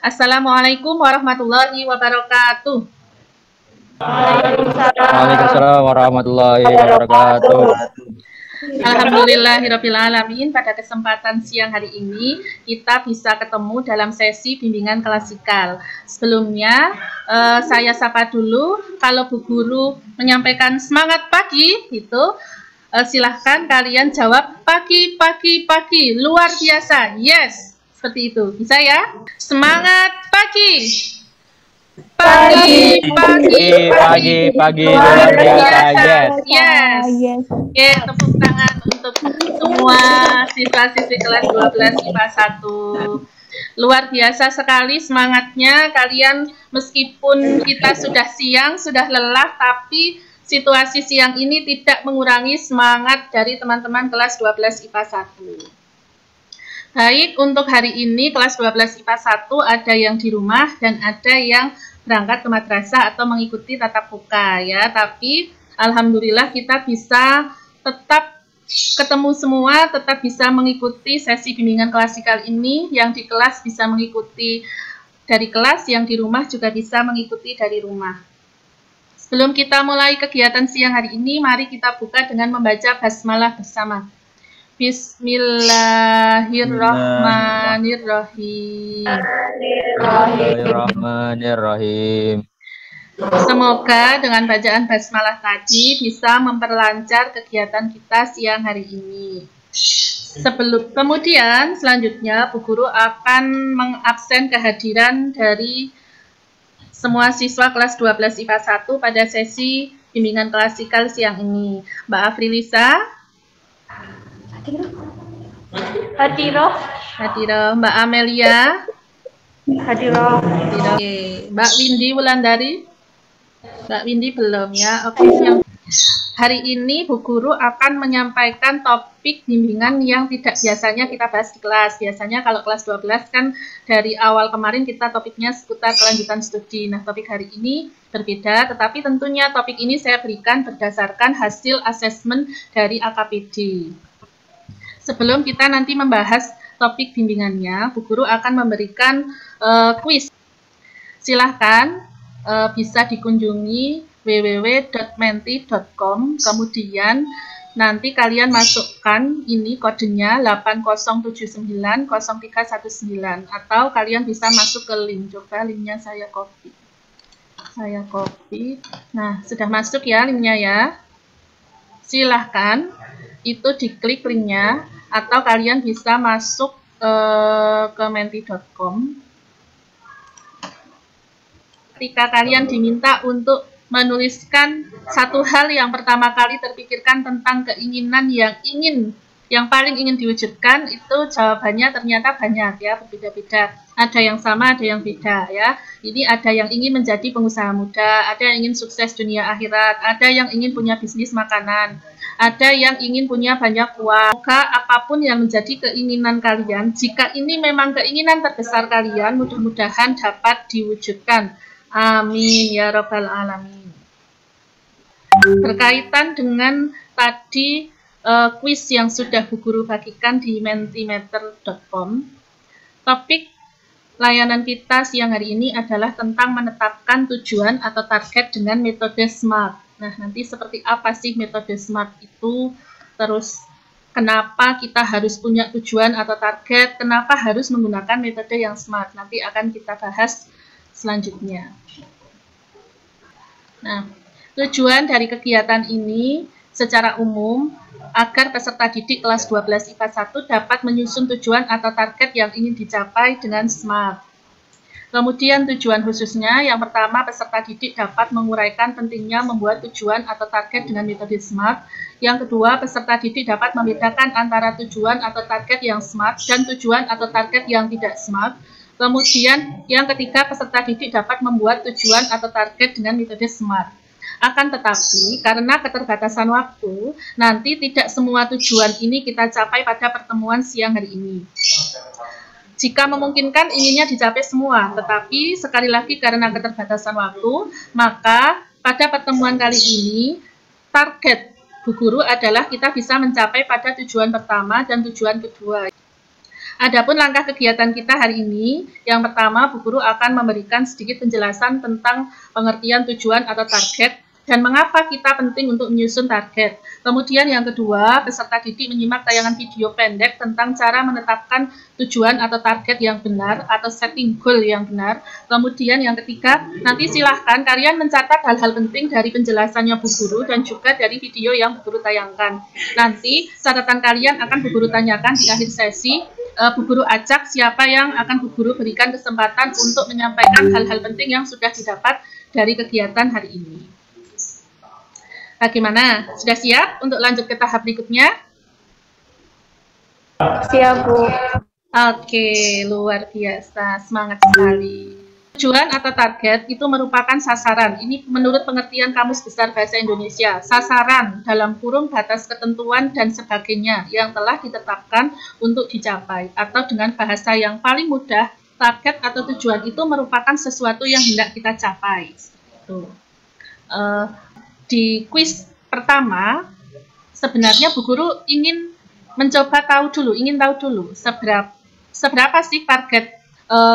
Assalamualaikum warahmatullahi wabarakatuh. Waalaikumsalam warahmatullahi wabarakatuh. Alhamdulillahirabbil alamin. Pada kesempatan siang hari ini kita bisa ketemu dalam sesi bimbingan klasikal. Sebelumnya saya sapa dulu. Kalau Bu Guru menyampaikan semangat pagi itu silahkan kalian jawab pagi luar biasa. Yes, seperti itu. Bisa ya? Semangat pagi. Pagi luar biasa. Yes. Oke, tepuk tangan untuk semua siswa-siswi kelas 12 IPA 1. Luar biasa sekali semangatnya kalian, meskipun kita sudah siang, sudah lelah, tapi situasi siang ini tidak mengurangi semangat dari teman-teman kelas 12 IPA 1. Baik, untuk hari ini kelas 12 IPA 1 ada yang di rumah dan ada yang berangkat ke madrasah atau mengikuti tatap muka ya. Tapi alhamdulillah kita bisa tetap ketemu semua, tetap bisa mengikuti sesi bimbingan klasikal ini. Yang di kelas bisa mengikuti dari kelas, yang di rumah juga bisa mengikuti dari rumah. Sebelum kita mulai kegiatan siang hari ini, mari kita buka dengan membaca basmalah bersama. Bismillahirrahmanirrahim. Semoga dengan bacaan basmalah tadi bisa memperlancar kegiatan kita siang hari ini. Kemudian selanjutnya Bu Guru akan mengabsen kehadiran dari semua siswa kelas 12 IPA 1 pada sesi bimbingan klasikal siang ini. Mbak Afrilisa? Hadiroh. Mbak Amelia? Hadiroh. Oke. Mbak Windy Wulandari? Mbak Windy belum ya. Oke. Hari ini Bu Guru akan menyampaikan topik bimbingan yang tidak biasanya kita bahas di kelas. Biasanya kalau kelas 12 kan dari awal kemarin kita topiknya seputar kelanjutan studi. Nah, topik hari ini berbeda, tetapi tentunya topik ini saya berikan berdasarkan hasil asesmen dari AKPD. Sebelum kita nanti membahas topik bimbingannya, Bu Guru akan memberikan kuis. Silahkan bisa dikunjungi www.menti.com, kemudian nanti kalian masukkan ini kodenya 80790319, atau kalian bisa masuk ke link. Coba linknya saya copy. Nah, sudah masuk ya linknya ya. Silahkan itu diklik linknya, atau kalian bisa masuk ke menti.com. Ketika kalian diminta untuk menuliskan satu hal yang pertama kali terpikirkan tentang keinginan yang paling ingin diwujudkan, itu jawabannya ternyata banyak ya, berbeda-beda. Ada yang sama, ada yang beda ya. Ini ada yang ingin menjadi pengusaha muda, ada yang ingin sukses dunia akhirat, ada yang ingin punya bisnis makanan, ada yang ingin punya banyak uang. Semoga apapun yang menjadi keinginan kalian, jika ini memang keinginan terbesar kalian, mudah-mudahan dapat diwujudkan. Amin ya rabbal alamin. Berkaitan dengan tadi kuis yang sudah Bu Guru bagikan di mentimeter.com, topik layanan kita siang hari ini adalah tentang menetapkan tujuan atau target dengan metode SMART. Nah, nanti seperti apa sih metode SMART itu, terus kenapa kita harus punya tujuan atau target, kenapa harus menggunakan metode yang SMART, nanti akan kita bahas selanjutnya. Nah, tujuan dari kegiatan ini secara umum agar peserta didik kelas 12 IPA 1 dapat menyusun tujuan atau target yang ingin dicapai dengan SMART. Kemudian tujuan khususnya, yang pertama, peserta didik dapat menguraikan pentingnya membuat tujuan atau target dengan metode SMART. Yang kedua, peserta didik dapat membedakan antara tujuan atau target yang SMART dan tujuan atau target yang tidak SMART. Kemudian yang ketiga, peserta didik dapat membuat tujuan atau target dengan metode SMART. Akan tetapi, karena keterbatasan waktu, nanti tidak semua tujuan ini kita capai pada pertemuan siang hari ini. Jika memungkinkan, inginnya dicapai semua, tetapi sekali lagi karena keterbatasan waktu, maka pada pertemuan kali ini, target Bu Guru adalah kita bisa mencapai pada tujuan pertama dan tujuan kedua. Adapun langkah kegiatan kita hari ini, yang pertama Bu Guru akan memberikan sedikit penjelasan tentang pengertian tujuan atau target dan mengapa kita penting untuk menyusun target. Kemudian yang kedua, peserta didik menyimak tayangan video pendek tentang cara menetapkan tujuan atau target yang benar atau setting goal yang benar. Kemudian yang ketiga, nanti silahkan kalian mencatat hal-hal penting dari penjelasannya Bu Guru dan juga dari video yang Bu Guru tayangkan. Nanti catatan kalian akan Bu Guru tanyakan di akhir sesi. Bu Guru acak siapa yang akan Bu Guru berikan kesempatan untuk menyampaikan hal-hal penting yang sudah didapat dari kegiatan hari ini. Bagaimana? Sudah siap untuk lanjut ke tahap berikutnya? Siap, Bu. Oke, luar biasa. Semangat sekali. Tujuan atau target itu merupakan sasaran. Ini menurut pengertian Kamus Besar Bahasa Indonesia. Sasaran dalam kurung batas ketentuan dan sebagainya yang telah ditetapkan untuk dicapai. Atau dengan bahasa yang paling mudah, target atau tujuan itu merupakan sesuatu yang hendak kita capai. Tuh. Di kuis pertama, sebenarnya Bu Guru ingin mencoba ingin tahu dulu seberapa sih target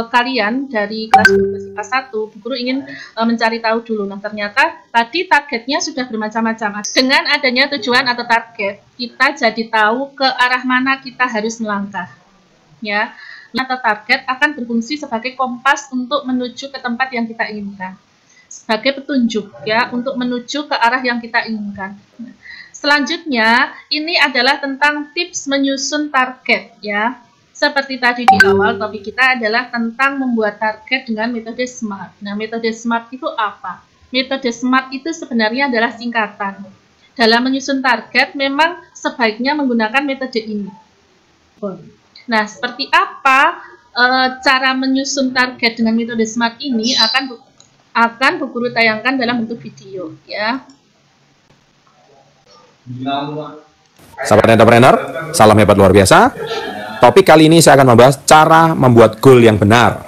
kalian dari kelas 12 IPA 1. Bu Guru ingin mencari tahu dulu. Nah, ternyata tadi targetnya sudah bermacam-macam. Dengan adanya tujuan atau target, kita jadi tahu ke arah mana kita harus melangkah. Ya, atau target akan berfungsi sebagai kompas untuk menuju ke tempat yang kita inginkan. Sebagai petunjuk ya untuk menuju ke arah yang kita inginkan. Selanjutnya, ini adalah tentang tips menyusun target ya. Seperti tadi di awal, topik kita adalah tentang membuat target dengan metode SMART. Nah, metode SMART itu apa? Metode SMART itu sebenarnya adalah singkatan. Dalam menyusun target, memang sebaiknya menggunakan metode ini. Nah, seperti apa cara menyusun target dengan metode SMART ini akan Bu Guru tayangkan dalam bentuk video, ya. Sahabat entrepreneur, salam hebat luar biasa. Topik kali ini saya akan membahas cara membuat goal yang benar.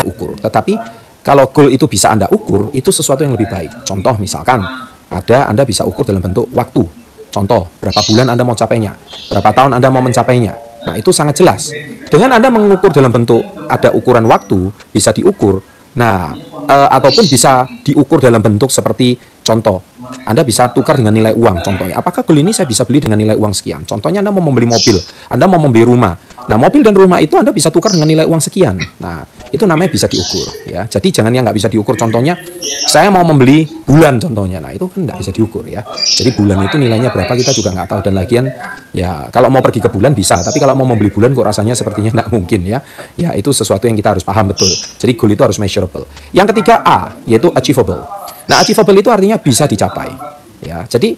Ukur. Tetapi kalau goal itu bisa Anda ukur, itu sesuatu yang lebih baik. Contoh misalkan, Anda bisa ukur dalam bentuk waktu. Contoh, berapa bulan Anda mau capainya, berapa tahun Anda mau mencapainya. Nah, itu sangat jelas. Dengan Anda mengukur dalam bentuk ada ukuran waktu, bisa diukur. Nah, ataupun bisa diukur dalam bentuk seperti contoh, Anda bisa tukar dengan nilai uang. Contohnya, apakah goal ini saya bisa beli dengan nilai uang sekian? Contohnya Anda mau membeli mobil, Anda mau membeli rumah. Nah, mobil dan rumah itu Anda bisa tukar dengan nilai uang sekian. Nah, itu namanya bisa diukur. Ya, jadi jangan yang nggak bisa diukur. Contohnya, saya mau membeli bulan contohnya. Nah, itu kan nggak bisa diukur ya. Jadi bulan itu nilainya berapa kita juga nggak tahu. Dan lagian, ya kalau mau pergi ke bulan bisa. Tapi kalau mau membeli bulan kok rasanya sepertinya nggak mungkin ya. Ya, itu sesuatu yang kita harus paham betul. Jadi goal itu harus measurable. Yang ketiga A, yaitu achievable. Nah, achievable itu artinya bisa dicapai. Ya, jadi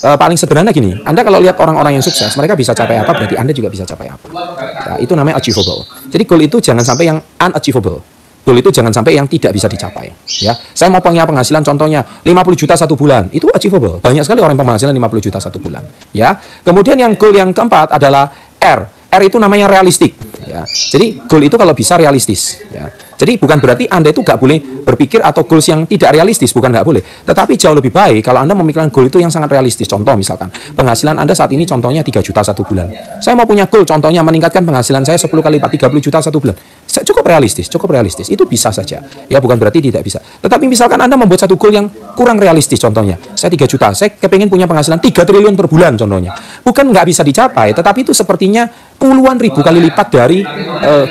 paling sederhana gini, Anda kalau lihat orang-orang yang sukses, mereka bisa capai apa, berarti Anda juga bisa capai apa. Nah, itu namanya achievable. Jadi goal itu jangan sampai yang unachievable. Goal itu jangan sampai yang tidak bisa dicapai. Ya, saya mau punya penghasilan contohnya 50 juta satu bulan, itu achievable. Banyak sekali orang penghasilan 50 juta satu bulan. Ya, kemudian yang goal yang keempat adalah R. R itu namanya realistik. Ya, jadi goal itu kalau bisa realistis. Ya. Jadi bukan berarti Anda itu nggak boleh berpikir atau goals yang tidak realistis, bukan nggak boleh. Tetapi jauh lebih baik kalau Anda memikirkan goal itu yang sangat realistis. Contoh misalkan, penghasilan Anda saat ini contohnya 3 juta satu bulan. Saya mau punya goal contohnya meningkatkan penghasilan saya 10 kali lipat 30 juta satu bulan. Cukup realistis. Itu bisa saja. Ya bukan berarti tidak bisa. Tetapi misalkan Anda membuat satu goal yang kurang realistis contohnya. Saya 3 juta, saya kepengen punya penghasilan 3 triliun per bulan contohnya. Bukan nggak bisa dicapai, tetapi itu sepertinya puluhan ribu kali lipat dari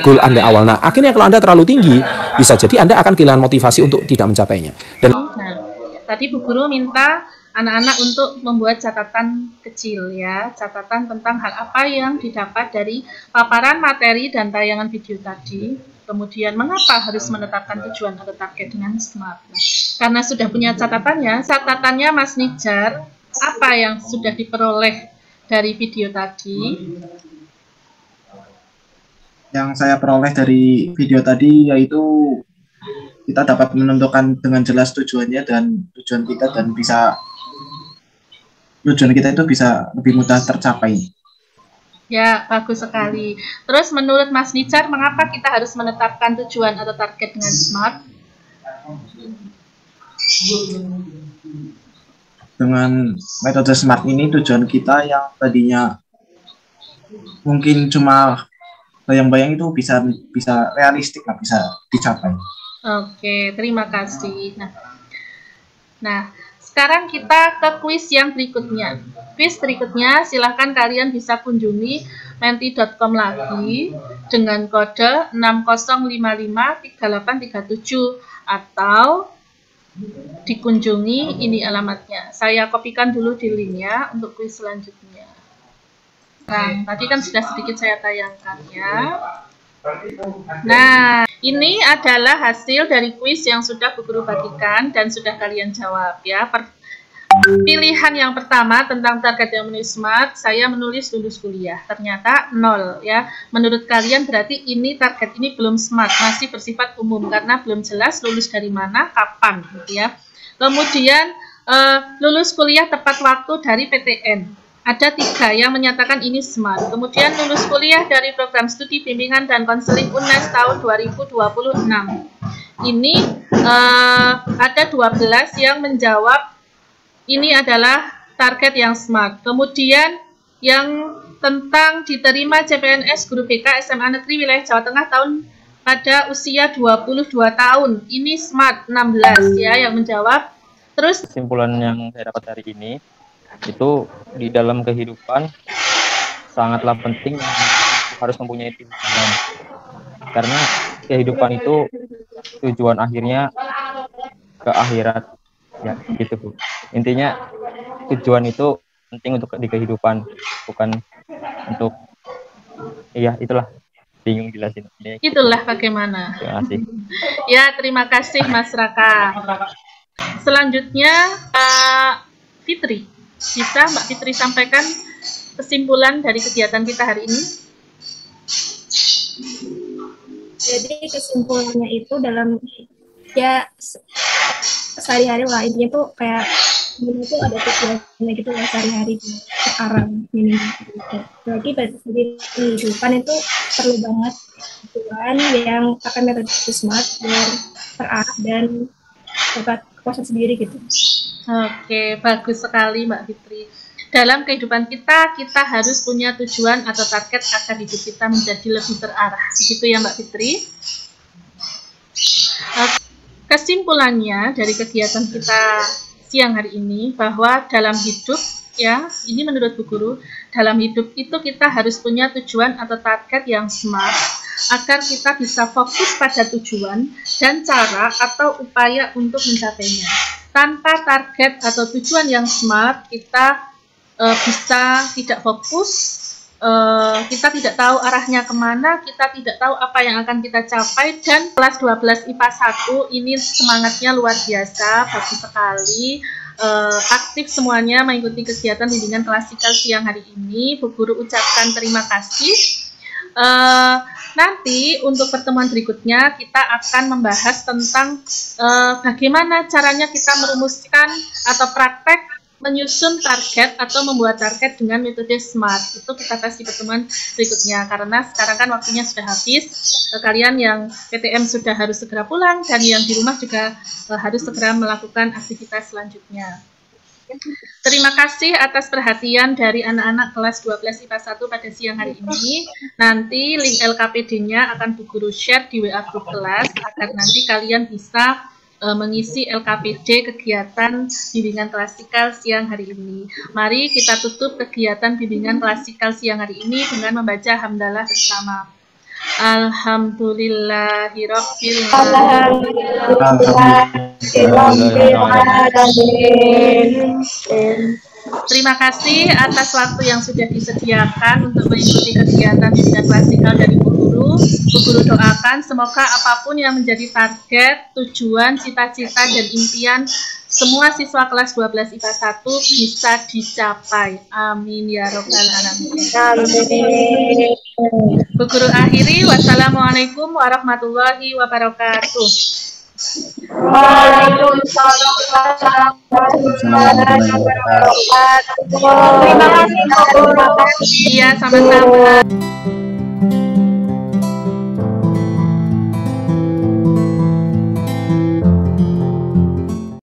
goal Anda awal. Nah, akhirnya kalau Anda terlalu tinggi, bisa jadi Anda akan kehilangan motivasi untuk tidak mencapainya. Dan tadi Bu Guru minta anak-anak untuk membuat catatan kecil ya, catatan tentang hal apa yang didapat dari paparan materi dan tayangan video tadi. Kemudian mengapa harus menetapkan tujuan atau target dengan SMART. Nah, karena sudah punya catatannya Mas Nijar, apa yang sudah diperoleh dari video tadi? Yang saya peroleh dari video tadi yaitu kita dapat menentukan dengan jelas tujuannya dan tujuan kita itu bisa lebih mudah tercapai. Ya, bagus sekali. Terus menurut Mas Nijar, mengapa kita harus menetapkan tujuan atau target dengan SMART? Dengan metode SMART ini tujuan kita yang tadinya mungkin cuma bayang-bayang itu bisa realistik lah, bisa dicapai. Oke, terima kasih. Nah, sekarang kita ke kuis yang berikutnya. Kuis berikutnya silahkan kalian bisa kunjungi menti.com lagi dengan kode 60553837 atau dikunjungi ini alamatnya. Saya kopikan dulu di linknya untuk kuis selanjutnya. Nah, tadi kan sudah sedikit saya tayangkan ya. Nah, ini adalah hasil dari kuis yang sudah Bu Guru bagikan dan sudah kalian jawab ya. Pilihan yang pertama tentang target yang menulis SMART, saya menulis lulus kuliah. Ternyata 0 ya. Menurut kalian berarti ini target ini belum SMART, masih bersifat umum karena belum jelas lulus dari mana, kapan gitu ya. Kemudian lulus kuliah tepat waktu dari PTN. Ada 3 yang menyatakan ini SMART. Kemudian lulus kuliah dari program studi bimbingan dan konseling UNES tahun 2026. Ini ada 12 yang menjawab ini adalah target yang SMART. Kemudian yang tentang diterima CPNS Guru BK SMA Negeri Wilayah Jawa Tengah pada usia 22 tahun. Ini SMART 16 ya yang menjawab. Terus Kesimpulan yang saya dapat hari ini itu di dalam kehidupan sangatlah penting harus mempunyai tujuan, karena kehidupan itu tujuan akhirnya ke akhirat ya gitu Bu. Intinya tujuan itu penting untuk di kehidupan, bukan untuk itulah, bingung jelasin. Itulah bagaimana. Terima kasih. Ya, terima kasih Mas Raka. Selanjutnya Fitri. Bisa Mbak Fitri sampaikan kesimpulan dari kegiatan kita hari ini? Jadi kesimpulannya itu dalam ya sehari-hari lah, intinya tuh kayak ini tuh ada tujuannya gitu lah sehari-hari sekarang ini gitu. Lagi di kehidupan itu perlu banget tujuan yang pakai metode SMART biar terarah dan dapat kepuasan sendiri gitu. Oke, bagus sekali Mbak Fitri. Dalam kehidupan kita harus punya tujuan atau target agar hidup kita menjadi lebih terarah. Begitu ya Mbak Fitri? Kesimpulannya dari kegiatan kita siang hari ini bahwa dalam hidup ya, ini menurut Bu Guru, dalam hidup itu kita harus punya tujuan atau target yang SMART agar kita bisa fokus pada tujuan dan cara atau upaya untuk mencapainya. Tanpa target atau tujuan yang SMART, kita bisa tidak fokus, kita tidak tahu arahnya kemana, kita tidak tahu apa yang akan kita capai. Dan kelas 12 IPA 1 ini semangatnya luar biasa, bagus sekali, aktif semuanya mengikuti kegiatan bimbingan klasikal siang hari ini. Bu Guru ucapkan terima kasih. Nanti untuk pertemuan berikutnya kita akan membahas tentang bagaimana caranya kita merumuskan atau praktek menyusun target atau membuat target dengan metode SMART. Itu kita bahas di pertemuan berikutnya, karena sekarang kan waktunya sudah habis. Kalian yang PTM sudah harus segera pulang dan yang di rumah juga harus segera melakukan aktivitas selanjutnya. Terima kasih atas perhatian dari anak-anak kelas 12 IPA 1 pada siang hari ini. Nanti link LKPD-nya akan Bu Guru share di WA grup kelas agar nanti kalian bisa mengisi LKPD kegiatan bimbingan klasikal siang hari ini. Mari kita tutup kegiatan bimbingan klasikal siang hari ini dengan membaca hamdalah bersama. Alhamdulillahirabbil alamin. Terima kasih atas waktu yang sudah disediakan untuk mengikuti kegiatan bimbingan klasikal dari Bu Guru. Bu Guru doakan semoga apapun yang menjadi target, tujuan, cita-cita, dan impian semua siswa kelas 12 IPA 1 bisa dicapai. Amin ya robbal alamin. Bu Guru akhiri, wassalamualaikum warahmatullahi wabarakatuh. Waalaikumsalam warahmatullahi wabarakatuh. Terima kasih. Iya, sama-sama.